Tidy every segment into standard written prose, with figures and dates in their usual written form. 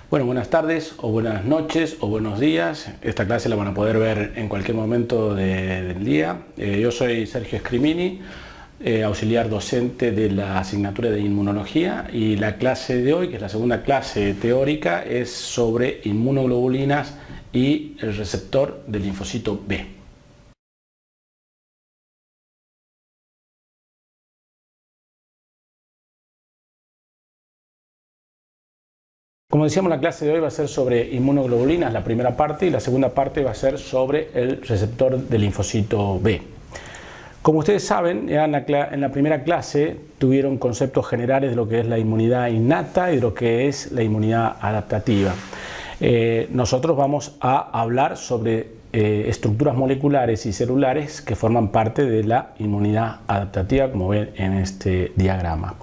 Bueno, buenas tardes o buenas noches o buenos días. Esta clase la van a poder ver en cualquier momento del día. Yo soy Sergio Scrimini, auxiliar docente de la asignatura de inmunología, y la clase de hoy, que es la segunda clase teórica, es sobre inmunoglobulinas y el receptor del linfocito B. Como decíamos, la clase de hoy va a ser sobre inmunoglobulinas, la primera parte, y la segunda parte va a ser sobre el receptor del linfocito B. Como ustedes saben, ya en la primera clase tuvieron conceptos generales de lo que es la inmunidad innata y de lo que es la inmunidad adaptativa. Nosotros vamos a hablar sobre estructuras moleculares y celulares que forman parte de la inmunidad adaptativa, como ven en este diagrama.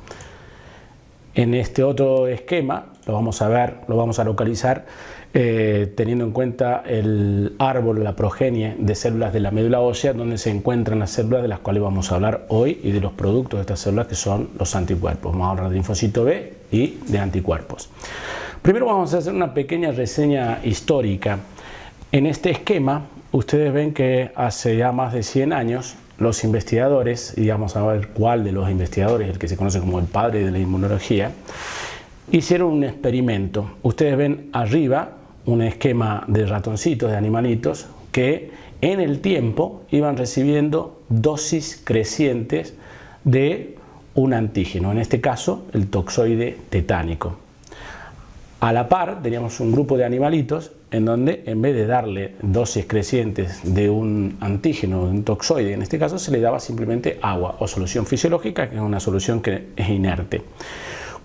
En este otro esquema lo vamos a ver, lo vamos a localizar teniendo en cuenta el árbol, la progenie de células de la médula ósea, donde se encuentran las células de las cuales vamos a hablar hoy y de los productos de estas células, que son los anticuerpos. Vamos a hablar de linfocito B y de anticuerpos. Primero vamos a hacer una pequeña reseña histórica. En este esquema ustedes ven que hace ya más de 100 años los investigadores, y vamos a ver cuál de los investigadores, el que se conoce como el padre de la inmunología, hicieron un experimento. Ustedes ven arriba un esquema de ratoncitos, de animalitos, que en el tiempo iban recibiendo dosis crecientes de un antígeno, en este caso el toxoide tetánico. A la par teníamos un grupo de animalitos en donde, en vez de darle dosis crecientes de un antígeno, de un toxoide, en este caso se le daba simplemente agua o solución fisiológica, que es una solución que es inerte.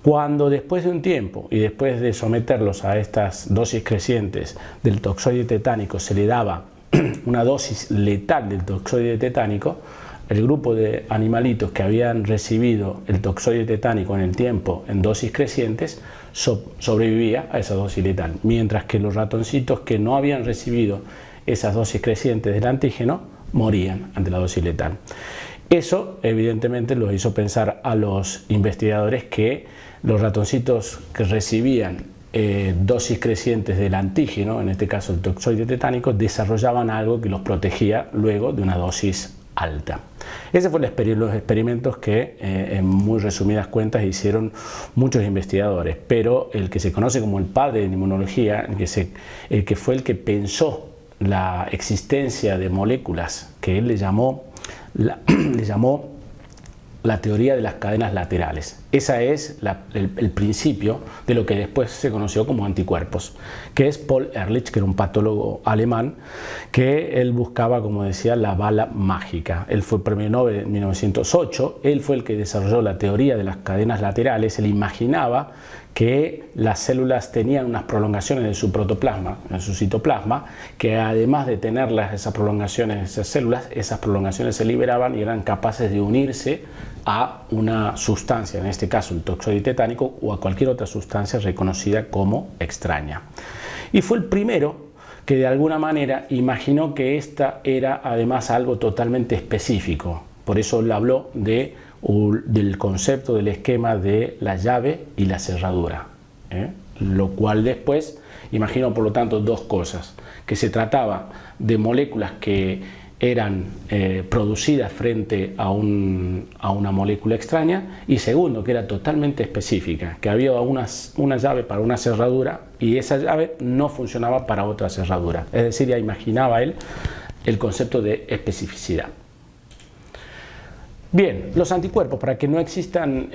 Cuando después de un tiempo y después de someterlos a estas dosis crecientes del toxoide tetánico se le daba una dosis letal del toxoide tetánico, el grupo de animalitos que habían recibido el toxoide tetánico en el tiempo en dosis crecientes sobrevivía a esa dosis letal, mientras que los ratoncitos que no habían recibido esas dosis crecientes del antígeno morían ante la dosis letal. Eso evidentemente los hizo pensar a los investigadores que los ratoncitos que recibían dosis crecientes del antígeno, en este caso el toxoide tetánico, desarrollaban algo que los protegía luego de una dosis alta. Ese fue los experimentos que en muy resumidas cuentas hicieron muchos investigadores, pero el que se conoce como el padre de la inmunología, el que fue el que pensó la existencia de moléculas que él le llamó la teoría de las cadenas laterales. Ese es el principio de lo que después se conoció como anticuerpos, que es Paul Ehrlich, que era un patólogo alemán, que él buscaba, como decía, la bala mágica. Él fue premio Nobel en 1908, él fue el que desarrolló la teoría de las cadenas laterales. Él imaginaba que las células tenían unas prolongaciones de su protoplasma, en su citoplasma, que además de tenerlas, esas prolongaciones, esas células, esas prolongaciones se liberaban y eran capaces de unirse a una sustancia, en este caso el toxoide tetánico, o a cualquier otra sustancia reconocida como extraña. Y fue el primero que de alguna manera imaginó que esta era además algo totalmente específico. Por eso él habló del concepto del esquema de la llave y la cerradura, lo cual después imaginó, por lo tanto, dos cosas: que se trataba de moléculas que eran producidas frente a una molécula extraña, y segundo, que era totalmente específica, que había una llave para una cerradura y esa llave no funcionaba para otra cerradura. Es decir, ya imaginaba él el concepto de especificidad. Bien, los anticuerpos, para que no existan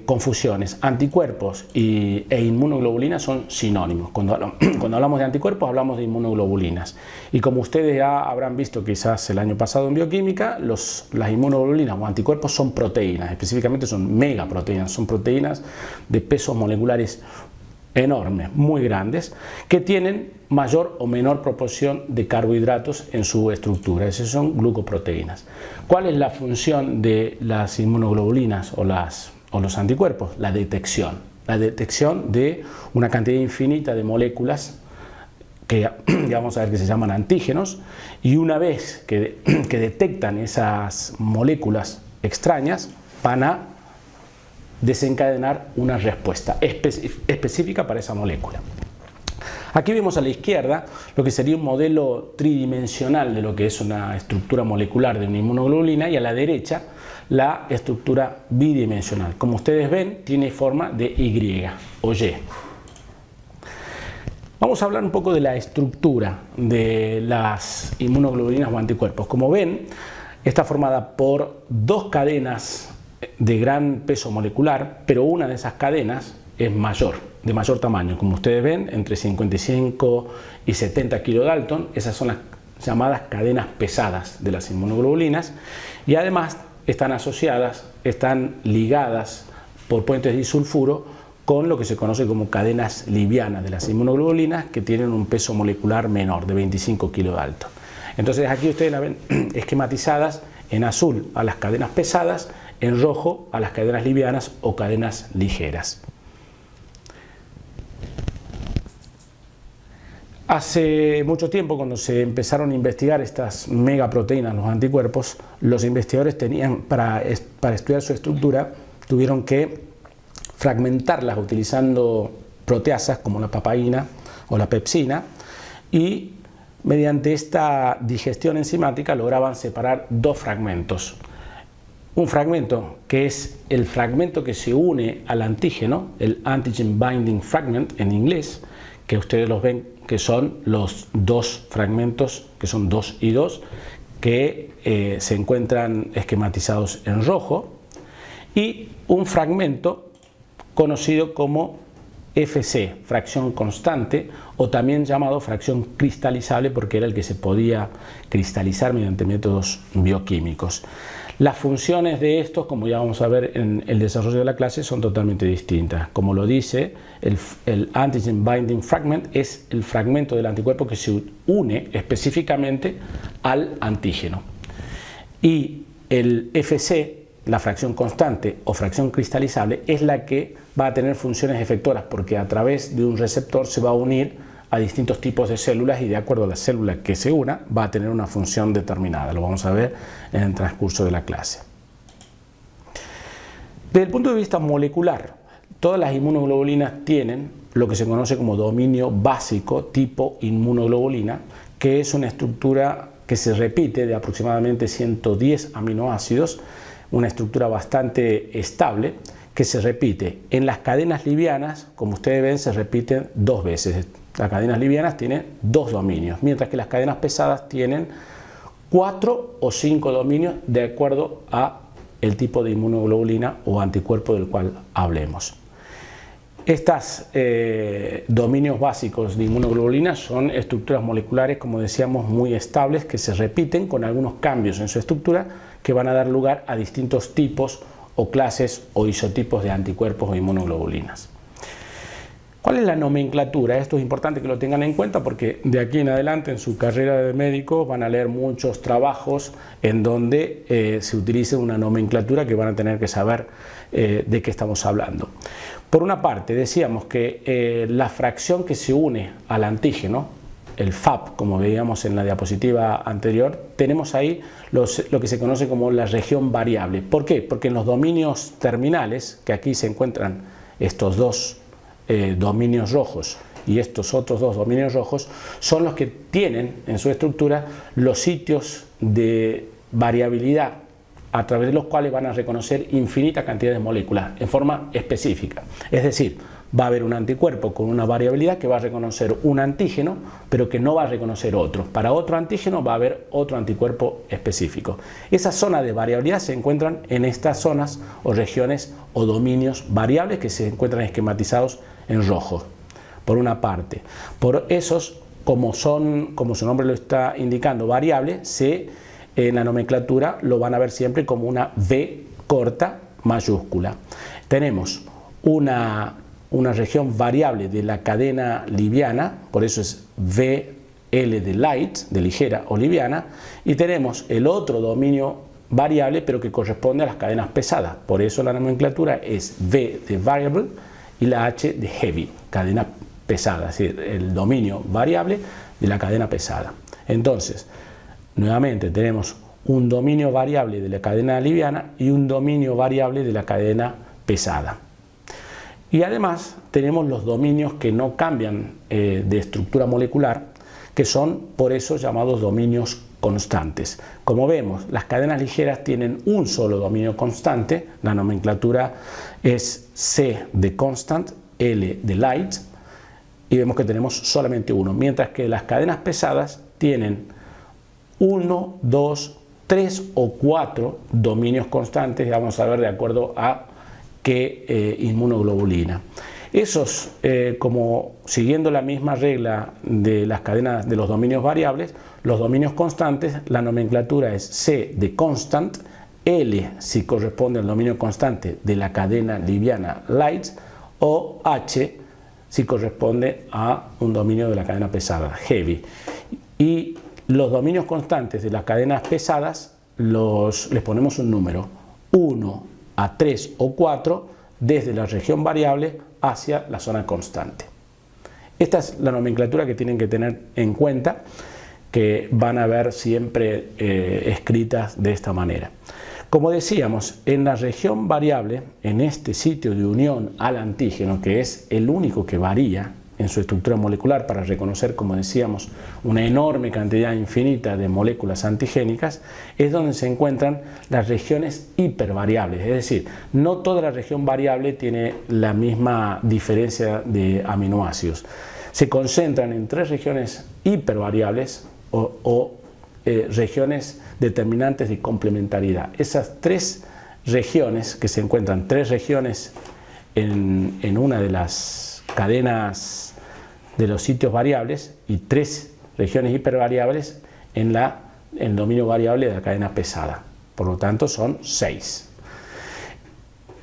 confusiones, anticuerpos e inmunoglobulinas son sinónimos. Cuando hablamos de anticuerpos hablamos de inmunoglobulinas, y como ustedes ya habrán visto quizás el año pasado en bioquímica, las inmunoglobulinas o anticuerpos son proteínas, específicamente son megaproteínas, son proteínas de pesos moleculares enormes, muy grandes, que tienen mayor o menor proporción de carbohidratos en su estructura. Esas son glucoproteínas. ¿Cuál es la función de las inmunoglobulinas o los anticuerpos? La detección de una cantidad infinita de moléculas que ya vamos a ver que se llaman antígenos, y una vez que detectan esas moléculas extrañas van a desencadenar una respuesta específica para esa molécula. Aquí vemos a la izquierda lo que sería un modelo tridimensional de lo que es una estructura molecular de una inmunoglobulina, y a la derecha la estructura bidimensional. Como ustedes ven, tiene forma de Y o Y. Vamos a hablar un poco de la estructura de las inmunoglobulinas o anticuerpos. Como ven, está formada por dos cadenas de gran peso molecular, pero una de esas cadenas es de mayor tamaño. Como ustedes ven, entre 55 y 70 kilodalton, esas son las llamadas cadenas pesadas de las inmunoglobulinas, y además están ligadas por puentes disulfuro con lo que se conoce como cadenas livianas de las inmunoglobulinas, que tienen un peso molecular menor, de 25 kilodalton. Entonces aquí ustedes la ven esquematizadas en azul a las cadenas pesadas, en rojo a las cadenas livianas o cadenas ligeras. Hace mucho tiempo, cuando se empezaron a investigar estas megaproteínas, los anticuerpos, los investigadores para estudiar su estructura, tuvieron que fragmentarlas utilizando proteasas como la papaína o la pepsina, y mediante esta digestión enzimática lograban separar dos fragmentos. Un fragmento que es el fragmento que se une al antígeno, el antigen binding fragment en inglés, que ustedes los ven que son los dos fragmentos, que son 2 y 2, que se encuentran esquematizados en rojo, y un fragmento conocido como FC, fracción constante, o también llamado fracción cristalizable, porque era el que se podía cristalizar mediante métodos bioquímicos. Las funciones de estos, como ya vamos a ver en el desarrollo de la clase, son totalmente distintas. Como lo dice, el antigen binding fragment es el fragmento del anticuerpo que se une específicamente al antígeno. Y el FC, la fracción constante o fracción cristalizable, es la que va a tener funciones efectoras, porque a través de un receptor se va a unir a distintos tipos de células, y de acuerdo a la célula que se una va a tener una función determinada. Lo vamos a ver en el transcurso de la clase. Desde el punto de vista molecular, todas las inmunoglobulinas tienen lo que se conoce como dominio básico tipo inmunoglobulina, que es una estructura que se repite de aproximadamente 110 aminoácidos, una estructura bastante estable, que se repite en las cadenas livianas. Como ustedes ven, se repiten dos veces. Las cadenas livianas tienen 2 dominios, mientras que las cadenas pesadas tienen 4 o 5 dominios, de acuerdo a el tipo de inmunoglobulina o anticuerpo del cual hablemos. Estos dominios básicos de inmunoglobulina son estructuras moleculares, como decíamos, muy estables, que se repiten con algunos cambios en su estructura, que van a dar lugar a distintos tipos o clases o isotipos de anticuerpos o inmunoglobulinas. ¿Cuál es la nomenclatura? Esto es importante que lo tengan en cuenta, porque de aquí en adelante en su carrera de médico van a leer muchos trabajos en donde se utilice una nomenclatura que van a tener que saber de qué estamos hablando. Por una parte, decíamos que la fracción que se une al antígeno, el FAP, como veíamos en la diapositiva anterior, tenemos ahí lo que se conoce como la región variable. ¿Por qué? Porque en los dominios terminales, que aquí se encuentran estos dos dominios rojos y estos otros dos dominios rojos, son los que tienen en su estructura los sitios de variabilidad a través de los cuales van a reconocer infinita cantidad de moléculas en forma específica. Es decir, va a haber un anticuerpo con una variabilidad que va a reconocer un antígeno, pero que no va a reconocer otro. Para otro antígeno va a haber otro anticuerpo específico. Esas zonas de variabilidad se encuentran en estas zonas o regiones o dominios variables, que se encuentran esquematizados en rojo, por una parte. Por esos, como su nombre lo está indicando, variables, en la nomenclatura lo van a ver siempre como una V corta mayúscula. Tenemos una región variable de la cadena liviana, por eso es VL de light, de ligera o liviana, y tenemos el otro dominio variable, pero que corresponde a las cadenas pesadas. Por eso la nomenclatura es V de variable y la H de heavy, cadena pesada, es decir, el dominio variable de la cadena pesada. Entonces, nuevamente tenemos un dominio variable de la cadena liviana y un dominio variable de la cadena pesada. Y además tenemos los dominios que no cambian de estructura molecular, que son por eso llamados dominios constantes. Como vemos, las cadenas ligeras tienen un solo dominio constante, la nomenclatura es C de constant, L de light, y vemos que tenemos solamente uno, mientras que las cadenas pesadas tienen 1, 2, 3 o 4 dominios constantes, vamos a ver de acuerdo a qué inmunoglobulina. Esos, como siguiendo la misma regla de las cadenas de los dominios variables, los dominios constantes, la nomenclatura es C de constant, L si corresponde al dominio constante de la cadena liviana light, o H si corresponde a un dominio de la cadena pesada, heavy. Y los dominios constantes de las cadenas pesadas les ponemos un número, 1 a 3 o 4, desde la región variable hacia la zona constante. Esta es la nomenclatura que tienen que tener en cuenta, que van a ver siempre escritas de esta manera. Como decíamos, en la región variable, en este sitio de unión al antígeno, que es el único que varía en su estructura molecular para reconocer, como decíamos, una enorme cantidad infinita de moléculas antigénicas, es donde se encuentran las regiones hipervariables, es decir, no toda la región variable tiene la misma diferencia de aminoácidos. Se concentran en 3 regiones hipervariables o regiones determinantes de complementariedad. Esas 3 regiones que se encuentran, 3 regiones en una de las cadenas de los sitios variables y 3 regiones hipervariables en el dominio variable de la cadena pesada. Por lo tanto, son 6.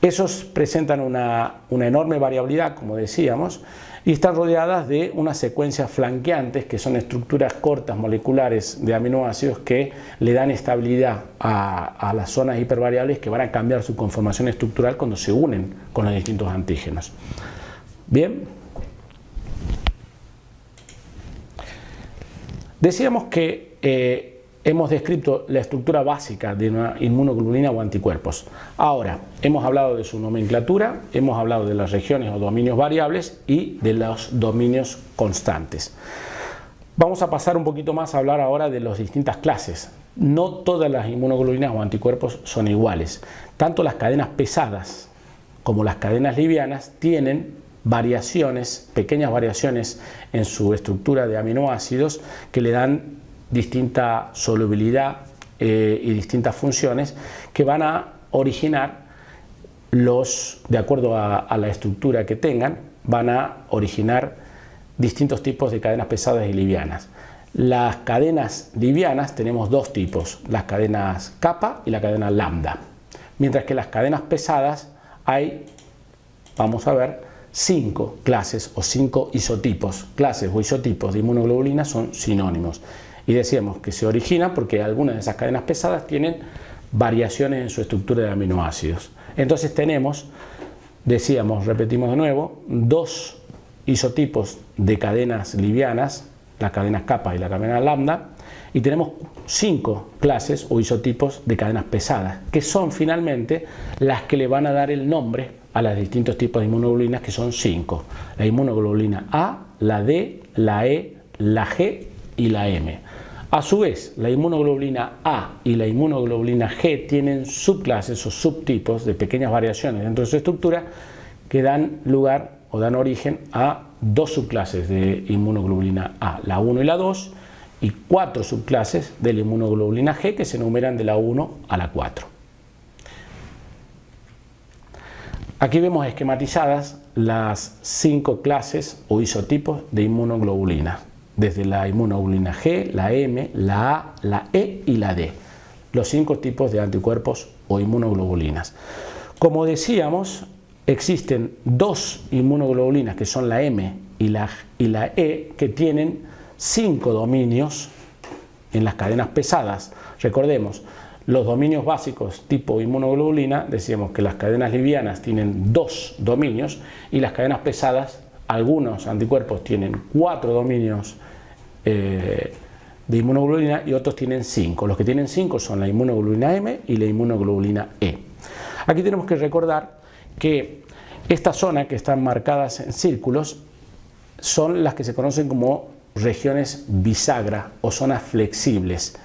Esos presentan una enorme variabilidad, como decíamos, y están rodeadas de unas secuencias flanqueantes, que son estructuras cortas moleculares de aminoácidos que le dan estabilidad a las zonas hipervariables, que van a cambiar su conformación estructural cuando se unen con los distintos antígenos. Bien. Decíamos que hemos descrito la estructura básica de una inmunoglobulina o anticuerpos. Ahora, hemos hablado de su nomenclatura, hemos hablado de las regiones o dominios variables y de los dominios constantes. Vamos a pasar un poquito más a hablar ahora de las distintas clases. No todas las inmunoglobulinas o anticuerpos son iguales. Tanto las cadenas pesadas como las cadenas livianas tienen variaciones, pequeñas variaciones en su estructura de aminoácidos que le dan distinta solubilidad y distintas funciones que van a originar de acuerdo a la estructura que tengan, van a originar distintos tipos de cadenas pesadas y livianas. Las cadenas livianas tenemos 2 tipos, las cadenas kappa y la cadena lambda, mientras que las cadenas pesadas hay, vamos a ver, 5 clases o 5 isotipos. Clases o isotipos de inmunoglobulina son sinónimos. Y decíamos que se originan porque algunas de esas cadenas pesadas tienen variaciones en su estructura de aminoácidos. Entonces tenemos, decíamos, repetimos de nuevo, 2 isotipos de cadenas livianas, la cadena kappa y la cadena lambda, y tenemos 5 clases o isotipos de cadenas pesadas, que son finalmente las que le van a dar el nombre a los distintos tipos de inmunoglobulinas, que son 5. La inmunoglobulina A, la D, la E, la G y la M. A su vez, la inmunoglobulina A y la inmunoglobulina G tienen subclases o subtipos de pequeñas variaciones dentro de su estructura que dan lugar o dan origen a 2 subclases de inmunoglobulina A, la 1 y la 2, y 4 subclases de la inmunoglobulina G que se enumeran de la 1 a la 4. Aquí vemos esquematizadas las 5 clases o isotipos de inmunoglobulinas, desde la inmunoglobulina G, la M, la A, la E y la D, los 5 tipos de anticuerpos o inmunoglobulinas. Como decíamos, existen 2 inmunoglobulinas que son la M y la E, que tienen 5 dominios en las cadenas pesadas. Recordemos, los dominios básicos tipo inmunoglobulina, decíamos que las cadenas livianas tienen 2 dominios y las cadenas pesadas, algunos anticuerpos tienen 4 dominios de inmunoglobulina y otros tienen 5. Los que tienen 5 son la inmunoglobulina M y la inmunoglobulina E. Aquí tenemos que recordar que esta zona que están marcadas en círculos son las que se conocen como regiones bisagra o zonas flexibles,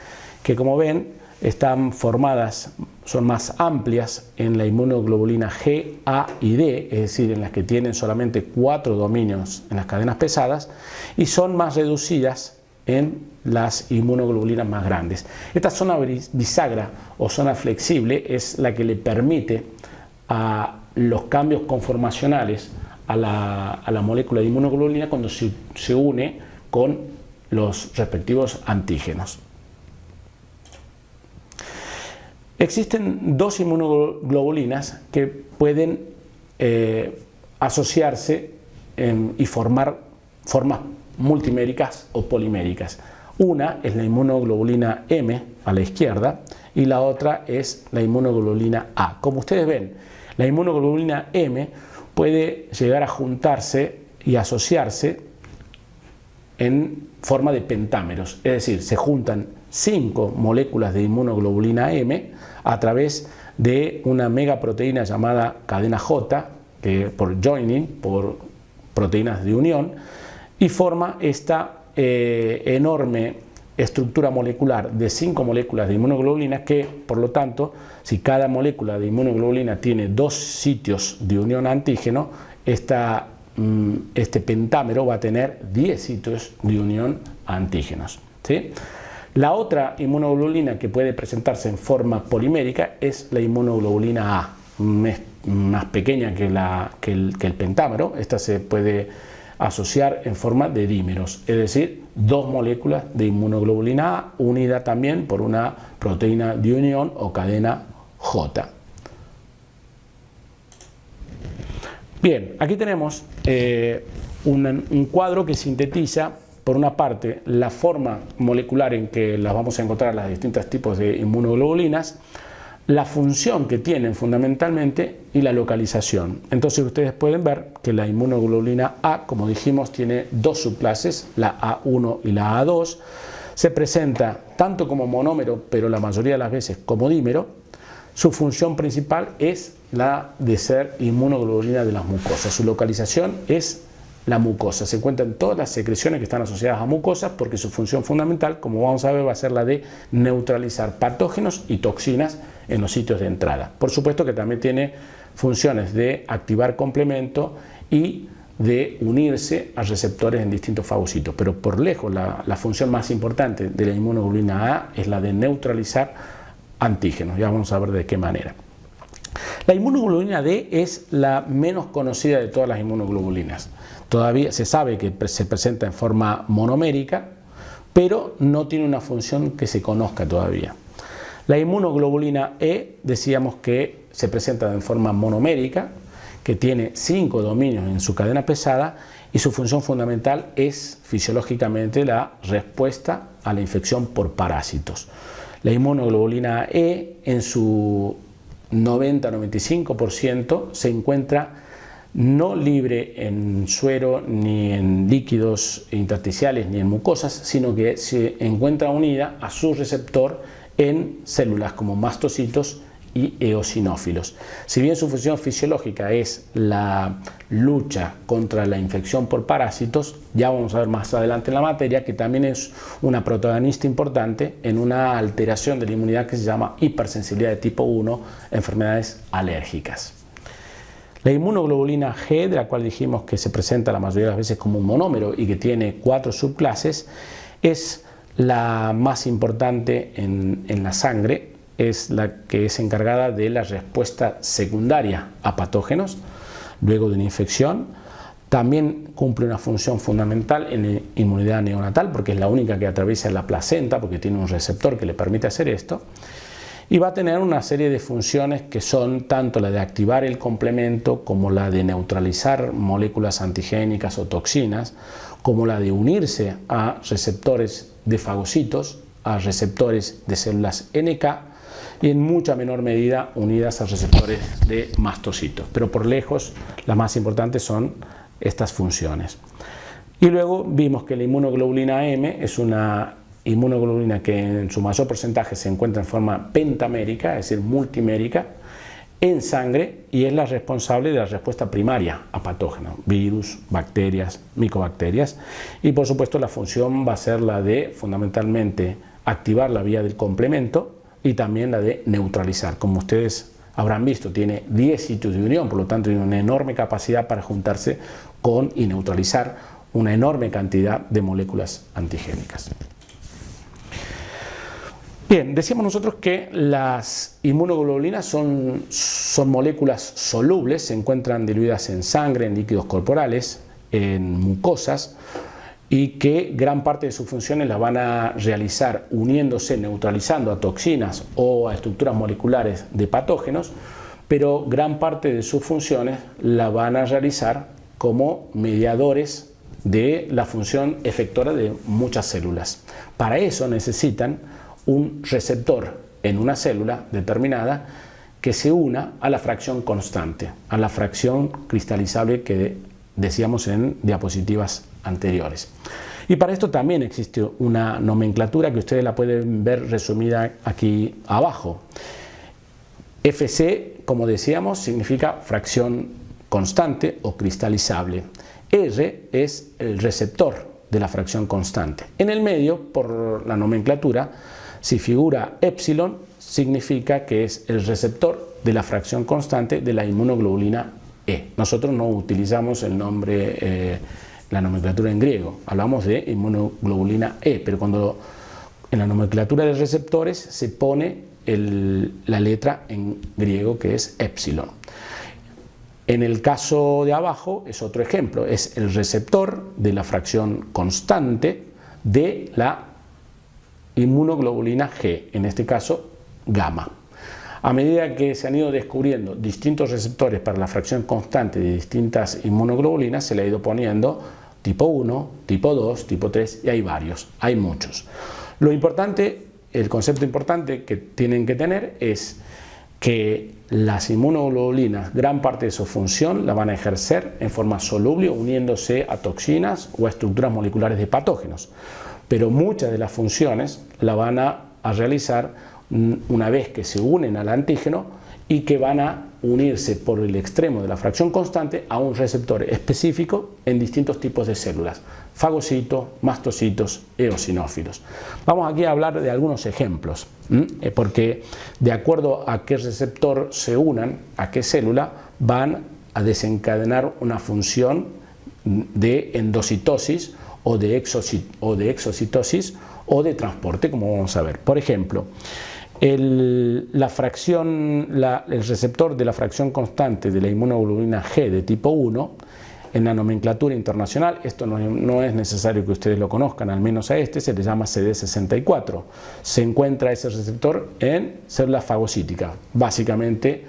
que como ven están formadas, son más amplias en la inmunoglobulina G, A y D, es decir, en las que tienen solamente 4 dominios en las cadenas pesadas, y son más reducidas en las inmunoglobulinas más grandes. Esta zona bisagra o zona flexible es la que le permite a los cambios conformacionales a la molécula de inmunoglobulina cuando se une con los respectivos antígenos. Existen dos inmunoglobulinas que pueden asociarse y formar formas multiméricas o poliméricas. Una es la inmunoglobulina M a la izquierda y la otra es la inmunoglobulina A. Como ustedes ven, la inmunoglobulina M puede llegar a juntarse y asociarse en forma de pentámeros, es decir, se juntan 5 moléculas de inmunoglobulina M a través de una megaproteína llamada cadena J, por joining, por proteínas de unión, y forma esta enorme estructura molecular de 5 moléculas de inmunoglobulina que, por lo tanto, si cada molécula de inmunoglobulina tiene 2 sitios de unión antígeno, este pentámero va a tener 10 sitios de unión a antígenos, ¿sí? La otra inmunoglobulina que puede presentarse en forma polimérica es la inmunoglobulina A, más pequeña que el pentámero. Esta se puede asociar en forma de dímeros, es decir, 2 moléculas de inmunoglobulina A unida también por una proteína de unión o cadena J. Bien, aquí tenemos un cuadro que sintetiza, por una parte, la forma molecular en que las vamos a encontrar las distintos tipos de inmunoglobulinas, la función que tienen fundamentalmente y la localización. Entonces ustedes pueden ver que la inmunoglobulina A, como dijimos, tiene 2 subclases, la A1 y la A2. Se presenta tanto como monómero, pero la mayoría de las veces como dímero. Su función principal es la de ser inmunoglobulina de las mucosas. Su localización es la mucosa. Se encuentran todas las secreciones que están asociadas a mucosas porque su función fundamental, como vamos a ver, va a ser la de neutralizar patógenos y toxinas en los sitios de entrada. Por supuesto que también tiene funciones de activar complemento y de unirse a receptores en distintos fagocitos, pero por lejos la función más importante de la inmunoglobulina A es la de neutralizar antígenos. Ya vamos a ver de qué manera. La inmunoglobulina D es la menos conocida de todas las inmunoglobulinas. Todavía se sabe que se presenta en forma monomérica, pero no tiene una función que se conozca todavía. La inmunoglobulina E, decíamos que se presenta en forma monomérica, que tiene 5 dominios en su cadena pesada y su función fundamental es fisiológicamente la respuesta a la infección por parásitos. La inmunoglobulina E en su 90-95% se encuentra no libre en suero, ni en líquidos intersticiales, ni en mucosas, sino que se encuentra unida a su receptor en células como mastocitos y eosinófilos. Si bien su función fisiológica es la lucha contra la infección por parásitos, ya vamos a ver más adelante en la materia que también es una protagonista importante en una alteración de la inmunidad que se llama hipersensibilidad de tipo 1, enfermedades alérgicas. La inmunoglobulina G, de la cual dijimos que se presenta la mayoría de las veces como un monómero y que tiene 4 subclases, es la más importante en la sangre, es la que es encargada de la respuesta secundaria a patógenos luego de una infección. También cumple una función fundamental en la inmunidad neonatal porque es la única que atraviesa la placenta porque tiene un receptor que le permite hacer esto. Y va a tener una serie de funciones que son tanto la de activar el complemento como la de neutralizar moléculas antigénicas o toxinas, como la de unirse a receptores de fagocitos, a receptores de células NK y en mucha menor medida unidas a receptores de mastocitos. Pero por lejos las más importantes son estas funciones. Y luego vimos que la inmunoglobulina M es una inmunoglobulina que en su mayor porcentaje se encuentra en forma pentamérica, es decir, multimérica, en sangre y es la responsable de la respuesta primaria a patógenos, virus, bacterias, micobacterias, y por supuesto la función va a ser la de fundamentalmente activar la vía del complemento y también la de neutralizar. Como ustedes habrán visto, tiene 10 sitios de unión, por lo tanto tiene una enorme capacidad para juntarse con y neutralizar una enorme cantidad de moléculas antigénicas. Bien, decíamos nosotros que las inmunoglobulinas son moléculas solubles, se encuentran diluidas en sangre, en líquidos corporales, en mucosas, y que gran parte de sus funciones las van a realizar uniéndose, neutralizando a toxinas o a estructuras moleculares de patógenos, pero gran parte de sus funciones la van a realizar como mediadores de la función efectora de muchas células. Para eso necesitan un receptor en una célula determinada que se una a la fracción constante, a la fracción cristalizable que decíamos en diapositivas anteriores. Y para esto también existe una nomenclatura que ustedes la pueden ver resumida aquí abajo. FC, como decíamos, significa fracción constante o cristalizable. R es el receptor de la fracción constante. En el medio, por la nomenclatura, si figura epsilon, significa que es el receptor de la fracción constante de la inmunoglobulina E. Nosotros no utilizamos el nombre, la nomenclatura en griego, hablamos de inmunoglobulina E, pero cuando en la nomenclatura de receptores se pone la letra en griego que es epsilon. En el caso de abajo es otro ejemplo, es el receptor de la fracción constante de la inmunoglobulina G, en este caso gamma. A medida que se han ido descubriendo distintos receptores para la fracción constante de distintas inmunoglobulinas, se le ha ido poniendo tipo 1, tipo 2, tipo 3 y hay varios, hay muchos. Lo importante, el concepto importante que tienen que tener es que las inmunoglobulinas, gran parte de su función la van a ejercer en forma soluble uniéndose a toxinas o a estructuras moleculares de patógenos, pero muchas de las funciones la van a realizar una vez que se unen al antígeno y que van a unirse por el extremo de la fracción constante a un receptor específico en distintos tipos de células, fagocitos, mastocitos, eosinófilos. Vamos aquí a hablar de algunos ejemplos, porque de acuerdo a qué receptor se unan, a qué célula, van a desencadenar una función de endocitosis o de exocitosis o de transporte, como vamos a ver. Por ejemplo, el receptor de la fracción constante de la inmunoglobulina G de tipo 1, en la nomenclatura internacional, esto no es necesario que ustedes lo conozcan, al menos a este se le llama CD64. Se encuentra ese receptor en células fagocíticas, básicamente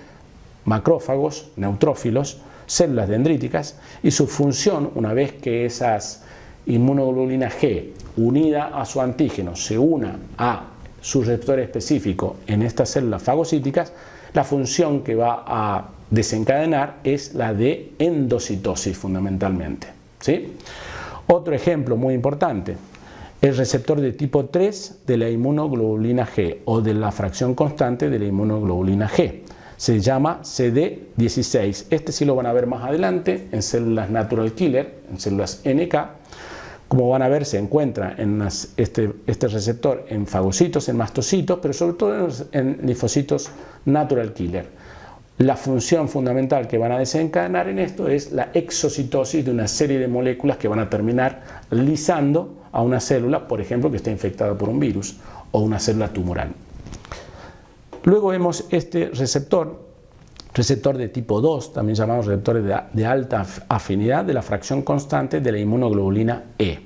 macrófagos, neutrófilos, células dendríticas, y su función, una vez que esas inmunoglobulina G unida a su antígeno se una a su receptor específico en estas células fagocíticas, la función que va a desencadenar es la de endocitosis fundamentalmente, ¿sí? Otro ejemplo muy importante, el receptor de tipo 3 de la inmunoglobulina G o de la fracción constante de la inmunoglobulina G. Se llama CD16. Este sí lo van a ver más adelante en células natural killer, en células NK. Como van a ver, se encuentra en este receptor en fagocitos, en mastocitos, pero sobre todo en linfocitos natural killer. La función fundamental que van a desencadenar en esto es la exocitosis de una serie de moléculas que van a terminar lisando a una célula, por ejemplo, que está infectada por un virus o una célula tumoral. Luego vemos este receptor de tipo 2, también llamado receptores de alta afinidad de la fracción constante de la inmunoglobulina E.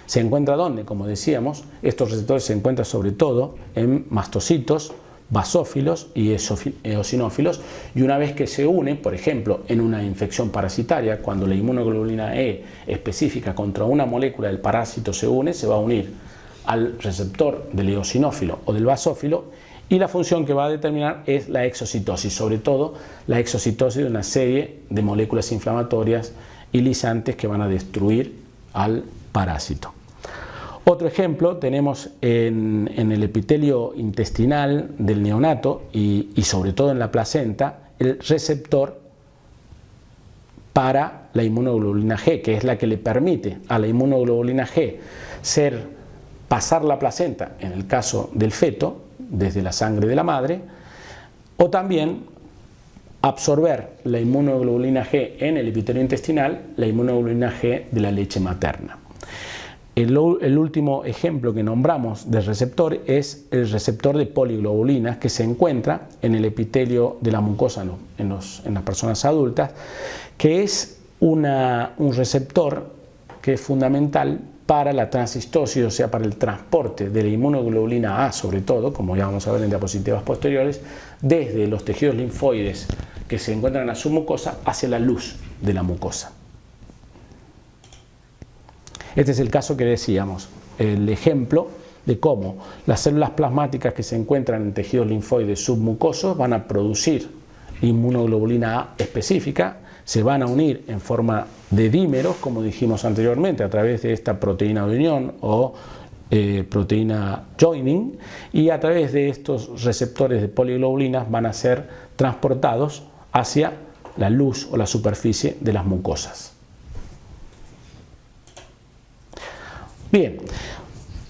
¿Se encuentra dónde? Como decíamos, estos receptores se encuentran sobre todo en mastocitos, basófilos y eosinófilos, y una vez que se unen, por ejemplo, en una infección parasitaria, cuando la inmunoglobulina E específica contra una molécula del parásito se une, se va a unir al receptor del eosinófilo o del basófilo, y la función que va a determinar es la exocitosis, sobre todo la exocitosis de una serie de moléculas inflamatorias y lisantes que van a destruir al parásito. Otro ejemplo tenemos en el epitelio intestinal del neonato y sobre todo en la placenta, el receptor para la inmunoglobulina G, que es la que le permite a la inmunoglobulina G pasar la placenta, en el caso del feto, desde la sangre de la madre, o también absorber la inmunoglobulina G en el epitelio intestinal, la inmunoglobulina G de la leche materna. El último ejemplo que nombramos de receptor es el receptor de poliglobulinas, que se encuentra en el epitelio de la mucosa en las personas adultas, que es un receptor que es fundamental para la transhistosis, o sea, para el transporte de la inmunoglobulina A, sobre todo, como ya vamos a ver en diapositivas posteriores, desde los tejidos linfoides que se encuentran en la submucosa hacia la luz de la mucosa. Este es el caso que decíamos, el ejemplo de cómo las células plasmáticas que se encuentran en tejidos linfoides submucosos van a producir inmunoglobulina A específica, se van a unir en forma de dímeros, como dijimos anteriormente, a través de esta proteína de unión o proteína joining, y a través de estos receptores de poliglobulinas van a ser transportados hacia la luz o la superficie de las mucosas. Bien,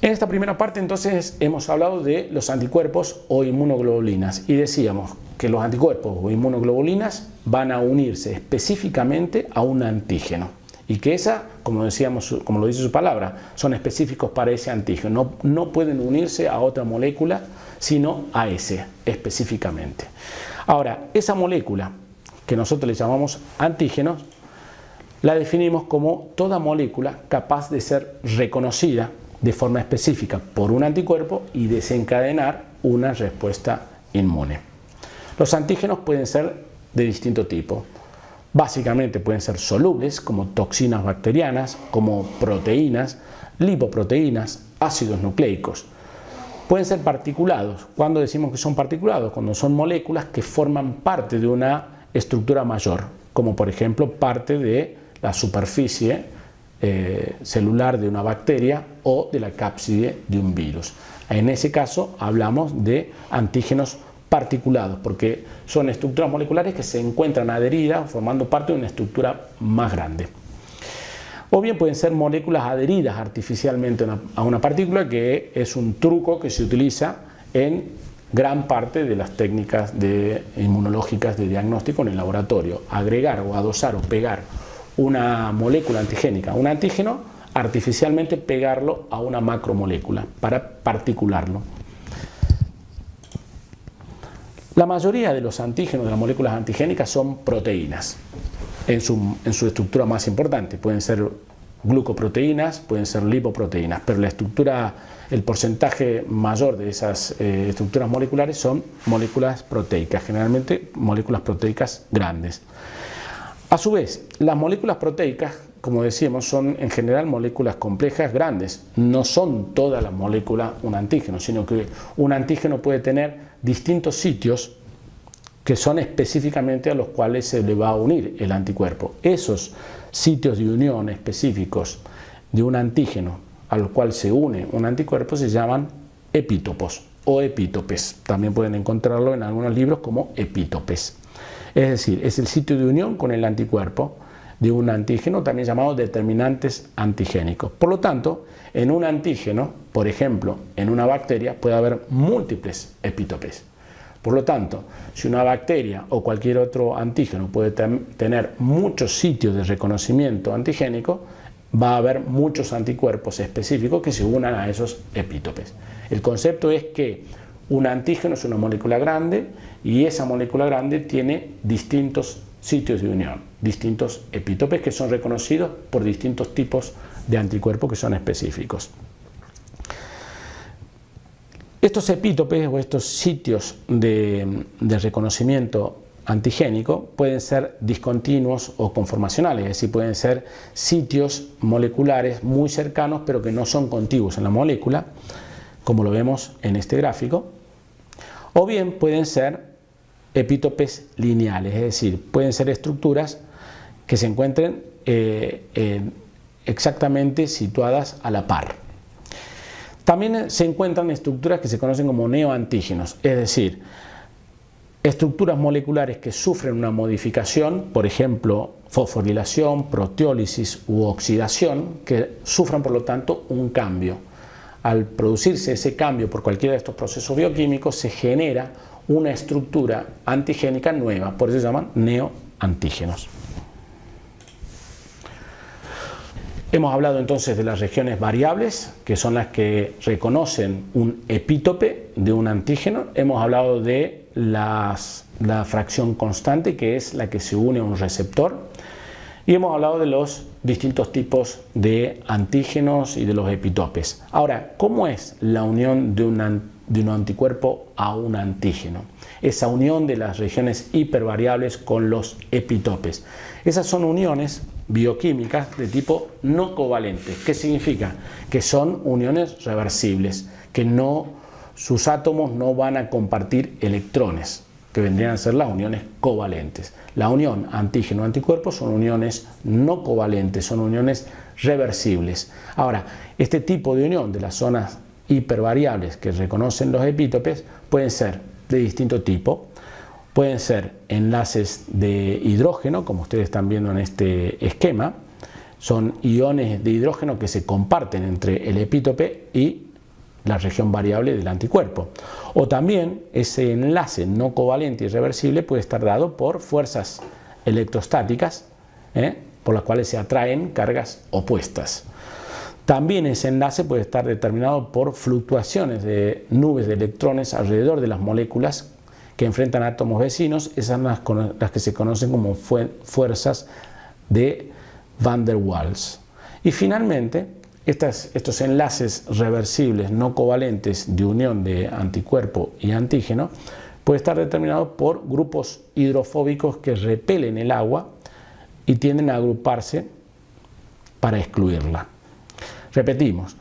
en esta primera parte entonces hemos hablado de los anticuerpos o inmunoglobulinas y decíamos que los anticuerpos o inmunoglobulinas van a unirse específicamente a un antígeno y que como decíamos, como lo dice su palabra, son específicos para ese antígeno, no pueden unirse a otra molécula sino a ese específicamente. Ahora, esa molécula que nosotros le llamamos antígenos la definimos como toda molécula capaz de ser reconocida de forma específica por un anticuerpo y desencadenar una respuesta inmune. Los antígenos pueden ser de distinto tipo. Básicamente pueden ser solubles, como toxinas bacterianas, como proteínas, lipoproteínas, ácidos nucleicos. Pueden ser particulados. ¿Cuándo decimos que son particulados? Cuando son moléculas que forman parte de una estructura mayor, como por ejemplo parte de la superficie celular de una bacteria o de la cápside de un virus. En ese caso hablamos de antígenos particulados porque son estructuras moleculares que se encuentran adheridas formando parte de una estructura más grande. O bien pueden ser moléculas adheridas artificialmente a una partícula, que es un truco que se utiliza en gran parte de las técnicas inmunológicas de diagnóstico en el laboratorio. Agregar o adosar o pegar una molécula antigénica, un antígeno, artificialmente pegarlo a una macromolécula para particularlo. La mayoría de los antígenos de las moléculas antigénicas son proteínas en su estructura más importante. Pueden ser glucoproteínas, pueden ser lipoproteínas, pero el porcentaje mayor de esas estructuras moleculares son moléculas proteicas, generalmente moléculas proteicas grandes. A su vez, las moléculas proteicas, como decíamos, son en general moléculas complejas grandes. No son todas las moléculas un antígeno, sino que un antígeno puede tener distintos sitios que son específicamente a los cuales se le va a unir el anticuerpo. Esos sitios de unión específicos de un antígeno al cual se une un anticuerpo se llaman epítopos o epítopes. También pueden encontrarlo en algunos libros como epítopes. Es decir, es el sitio de unión con el anticuerpo de un antígeno, también llamado determinantes antigénicos. Por lo tanto, en un antígeno, por ejemplo, en una bacteria, puede haber múltiples epítopes. Por lo tanto, si una bacteria o cualquier otro antígeno puede tener muchos sitios de reconocimiento antigénico, va a haber muchos anticuerpos específicos que se unan a esos epítopes. El concepto es que un antígeno es una molécula grande y esa molécula grande tiene distintos sitios de unión, distintos epítopes que son reconocidos por distintos tipos de anticuerpos que son específicos. Estos epítopes o estos sitios de reconocimiento antigénico pueden ser discontinuos o conformacionales, es decir, pueden ser sitios moleculares muy cercanos pero que no son contiguos en la molécula, como lo vemos en este gráfico, o bien pueden ser epítopes lineales, es decir, pueden ser estructuras que se encuentren exactamente situadas a la par. También se encuentran estructuras que se conocen como neoantígenos, es decir, estructuras moleculares que sufren una modificación, por ejemplo, fosforilación, proteólisis u oxidación, que sufran por lo tanto un cambio. Al producirse ese cambio por cualquiera de estos procesos bioquímicos, se genera una estructura antigénica nueva, por eso se llaman neoantígenos. Hemos hablado entonces de las regiones variables, que son las que reconocen un epítope de un antígeno. Hemos hablado de la fracción constante, que es la que se une a un receptor. Y hemos hablado de los distintos tipos de antígenos y de los epitopes. Ahora, ¿cómo es la unión de un anticuerpo a un antígeno? Esa unión de las regiones hipervariables con los epitopes. Esas son uniones bioquímicas de tipo no covalente. ¿Qué significa? Que son uniones reversibles, que sus átomos no van a compartir electrones, que vendrían a ser las uniones covalentes. La unión antígeno-anticuerpo son uniones no covalentes, son uniones reversibles. Ahora, este tipo de unión de las zonas hipervariables que reconocen los epítopes pueden ser de distinto tipo. Pueden ser enlaces de hidrógeno, como ustedes están viendo en este esquema. Son iones de hidrógeno que se comparten entre el epítope y la región variable del anticuerpo. O también ese enlace no covalente y reversible puede estar dado por fuerzas electrostáticas, por las cuales se atraen cargas opuestas. También ese enlace puede estar determinado por fluctuaciones de nubes de electrones alrededor de las moléculas que enfrentan átomos vecinos. Esas son las que se conocen como fuerzas de Van der Waals. Y finalmente, estos enlaces reversibles no covalentes de unión de anticuerpo y antígeno puede estar determinado por grupos hidrofóbicos que repelen el agua y tienden a agruparse para excluirla. Repetimos,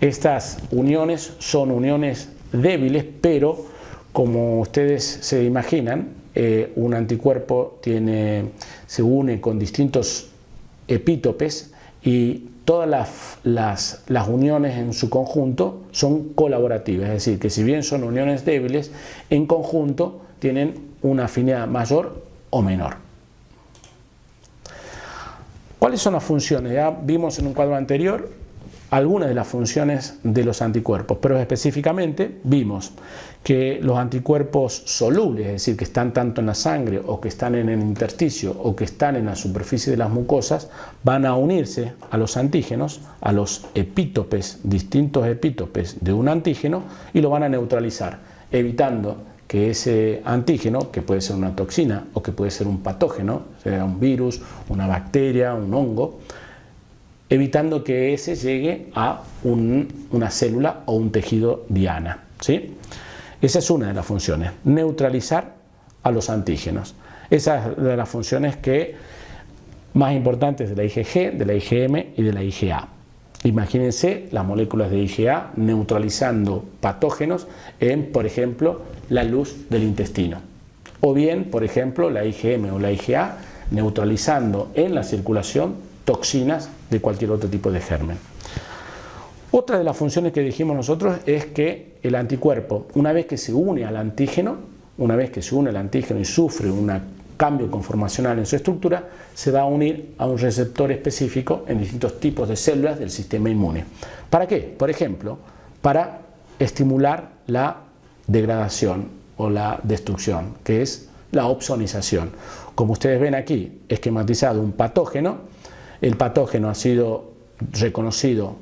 estas uniones son uniones débiles, pero como ustedes se imaginan, un anticuerpo se une con distintos epítopes y todas las uniones en su conjunto son colaborativas, es decir, que si bien son uniones débiles, en conjunto tienen una afinidad mayor o menor. ¿Cuáles son las funciones? Ya vimos en un cuadro anterior algunas de las funciones de los anticuerpos, pero específicamente vimos que los anticuerpos solubles, es decir, que están tanto en la sangre o que están en el intersticio o que están en la superficie de las mucosas, van a unirse a los antígenos, a los epítopes, distintos epítopes de un antígeno, y lo van a neutralizar, evitando que ese antígeno, que puede ser una toxina o que puede ser un patógeno, sea un virus, una bacteria, un hongo, evitando que ese llegue a una célula o un tejido diana, ¿sí? Esa es una de las funciones, neutralizar a los antígenos. Esa es de las funciones más importantes de la IgG, de la IgM y de la IgA. Imagínense las moléculas de IgA neutralizando patógenos en, por ejemplo, la luz del intestino. O bien, por ejemplo, la IgM o la IgA neutralizando en la circulación toxinas de cualquier otro tipo de germen. Otra de las funciones que dijimos nosotros es que el anticuerpo, una vez que se une al antígeno, y sufre un cambio conformacional en su estructura, se va a unir a un receptor específico en distintos tipos de células del sistema inmune. ¿Para qué? Por ejemplo, para estimular la degradación o la destrucción, que es la opsonización. Como ustedes ven aquí, esquematizado un patógeno. El patógeno ha sido reconocido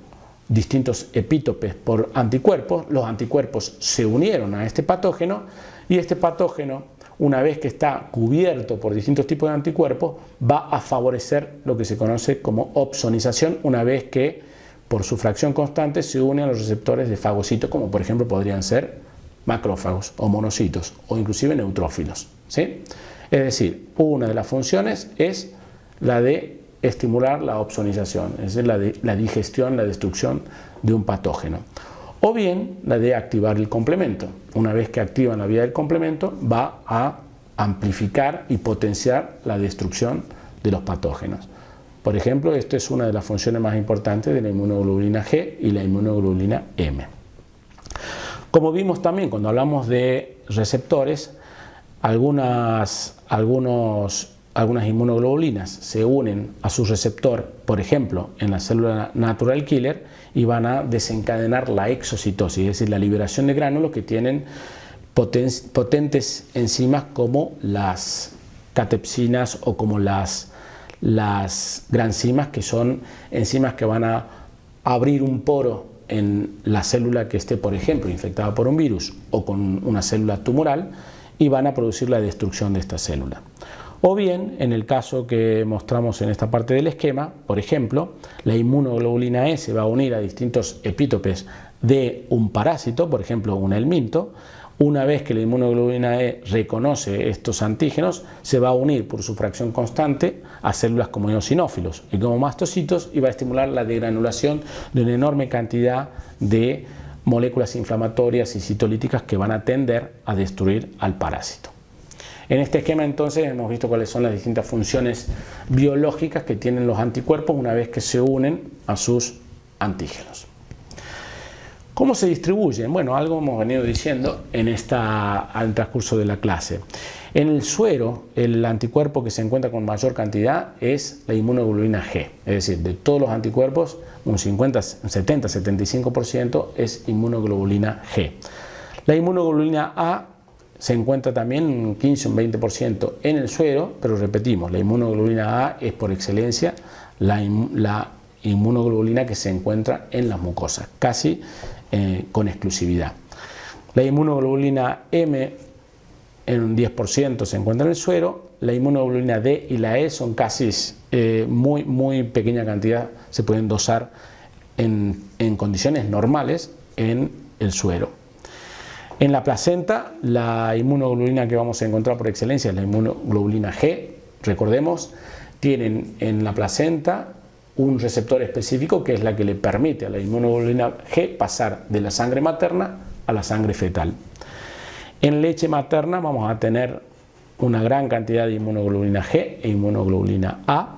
distintos epítopes por anticuerpos, los anticuerpos se unieron a este patógeno y este patógeno, una vez que está cubierto por distintos tipos de anticuerpos, va a favorecer lo que se conoce como opsonización, una vez que por su fracción constante se une a los receptores de fagocitos, como por ejemplo podrían ser macrófagos o monocitos o inclusive neutrófilos, ¿sí? Es decir, una de las funciones es la de estimular la opsonización, es decir, la digestión, la destrucción de un patógeno. O bien la de activar el complemento. Una vez que activan la vía del complemento, va a amplificar y potenciar la destrucción de los patógenos. Por ejemplo, esta es una de las funciones más importantes de la inmunoglobulina G y la inmunoglobulina M. Como vimos también cuando hablamos de receptores, algunas inmunoglobulinas se unen a su receptor, por ejemplo, en la célula natural killer, y van a desencadenar la exocitosis, es decir, la liberación de gránulos que tienen potentes enzimas como las catepsinas o como las granzimas, que son enzimas que van a abrir un poro en la célula que esté, por ejemplo, infectada por un virus o con una célula tumoral, y van a producir la destrucción de esta célula. O bien, en el caso que mostramos en esta parte del esquema, por ejemplo, la inmunoglobulina E se va a unir a distintos epítopes de un parásito, por ejemplo, un helminto. Una vez que la inmunoglobulina E reconoce estos antígenos, se va a unir por su fracción constante a células como eosinófilos y como mastocitos, y va a estimular la degranulación de una enorme cantidad de moléculas inflamatorias y citolíticas que van a tender a destruir al parásito. En este esquema entonces hemos visto cuáles son las distintas funciones biológicas que tienen los anticuerpos una vez que se unen a sus antígenos. ¿Cómo se distribuyen? Bueno, algo hemos venido diciendo al transcurso de la clase. En el suero, el anticuerpo que se encuentra con mayor cantidad es la inmunoglobulina G, es decir, de todos los anticuerpos, un 70-75% es inmunoglobulina G. La inmunoglobulina A se encuentra también un 15 o un 20% en el suero, pero repetimos, la inmunoglobulina A es por excelencia la inmunoglobulina que se encuentra en las mucosas, casi con exclusividad. La inmunoglobulina M en un 10% se encuentra en el suero, la inmunoglobulina D y la E son casi muy pequeña cantidad, se pueden dosar en condiciones normales en el suero. En la placenta, la inmunoglobulina que vamos a encontrar por excelencia es la inmunoglobulina G. Recordemos, tienen en la placenta un receptor específico que es la que le permite a la inmunoglobulina G pasar de la sangre materna a la sangre fetal. En leche materna vamos a tener una gran cantidad de inmunoglobulina G e inmunoglobulina A.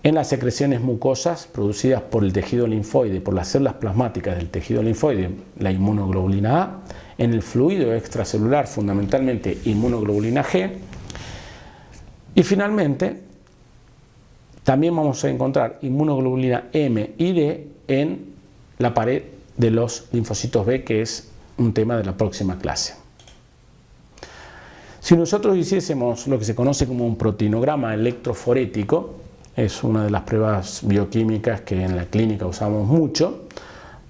En las secreciones mucosas producidas por el tejido linfoide, por las células plasmáticas del tejido linfoide, la inmunoglobulina A. En el fluido extracelular, fundamentalmente inmunoglobulina G. Y finalmente, también vamos a encontrar inmunoglobulina M y D en la pared de los linfocitos B, que es un tema de la próxima clase. Si nosotros hiciésemos lo que se conoce como un proteinograma electroforético, es una de las pruebas bioquímicas que en la clínica usamos mucho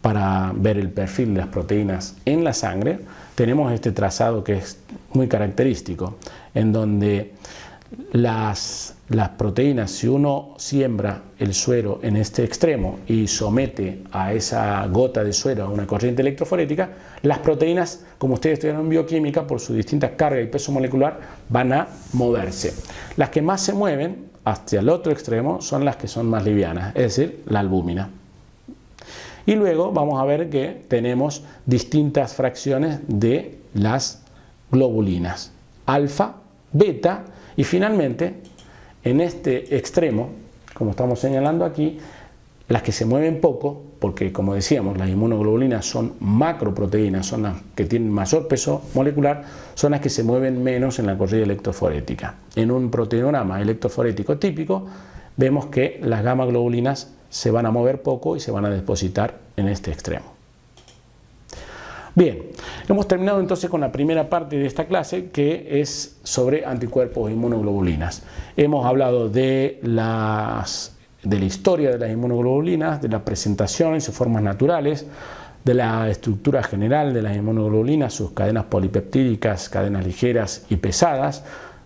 para ver el perfil de las proteínas en la sangre, tenemos este trazado que es muy característico, en donde las proteínas, si uno siembra el suero en este extremo y somete a esa gota de suero a una corriente electroforética, las proteínas, como ustedes estudiaron en bioquímica, por su distinta carga y peso molecular, van a moverse. Las que más se mueven hacia el otro extremo son las que son más livianas, es decir, la albúmina. Y luego vamos a ver que tenemos distintas fracciones de las globulinas, alfa, beta, y finalmente en este extremo, como estamos señalando aquí, las que se mueven poco, porque como decíamos, las inmunoglobulinas son macroproteínas, son las que tienen mayor peso molecular, son las que se mueven menos en la corrida electroforética. En un proteinograma electroforético típico vemos que las gamma globulinas se van a mover poco y se van a depositar en este extremo. Bien, hemos terminado entonces con la primera parte de esta clase, que es sobre anticuerpos e inmunoglobulinas. Hemos hablado de la historia de las inmunoglobulinas, de la presentación y sus formas naturales, de la estructura general de las inmunoglobulinas, sus cadenas polipeptídicas, cadenas ligeras y pesadas,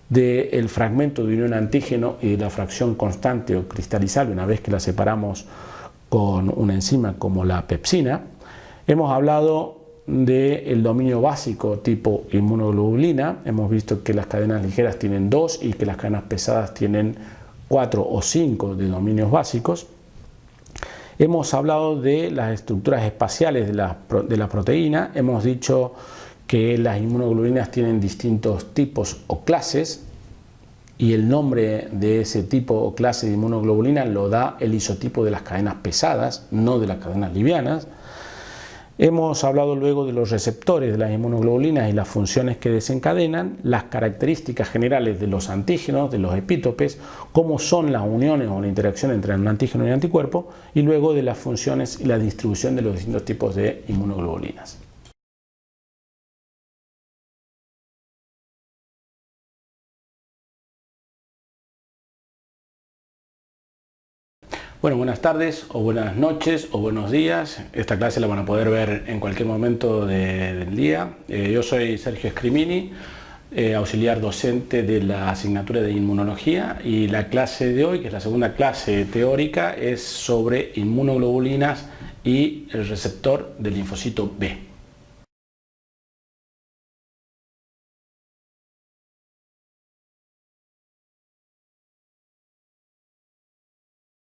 del fragmento de unión antígeno y de la fracción constante o cristalizable una vez que la separamos con una enzima como la pepsina. Hemos hablado del dominio básico tipo inmunoglobulina. Hemos visto que las cadenas ligeras tienen 2 y que las cadenas pesadas tienen 4 o 5 de dominios básicos. Hemos hablado de las estructuras espaciales de la proteína. Hemos dicho que las inmunoglobulinas tienen distintos tipos o clases, y el nombre de ese tipo o clase de inmunoglobulina lo da el isotipo de las cadenas pesadas, no de las cadenas livianas. Hemos hablado luego de los receptores de las inmunoglobulinas y las funciones que desencadenan, las características generales de los antígenos, de los epítopes, cómo son las uniones o la interacción entre un antígeno y un anticuerpo, y luego de las funciones y la distribución de los distintos tipos de inmunoglobulinas. Bueno, buenas tardes o buenas noches o buenos días. Esta clase la van a poder ver en cualquier momento del día. Yo soy Sergio Scrimini, auxiliar docente de la asignatura de Inmunología, y la clase de hoy, que es la segunda clase teórica, es sobre inmunoglobulinas y el receptor del linfocito B.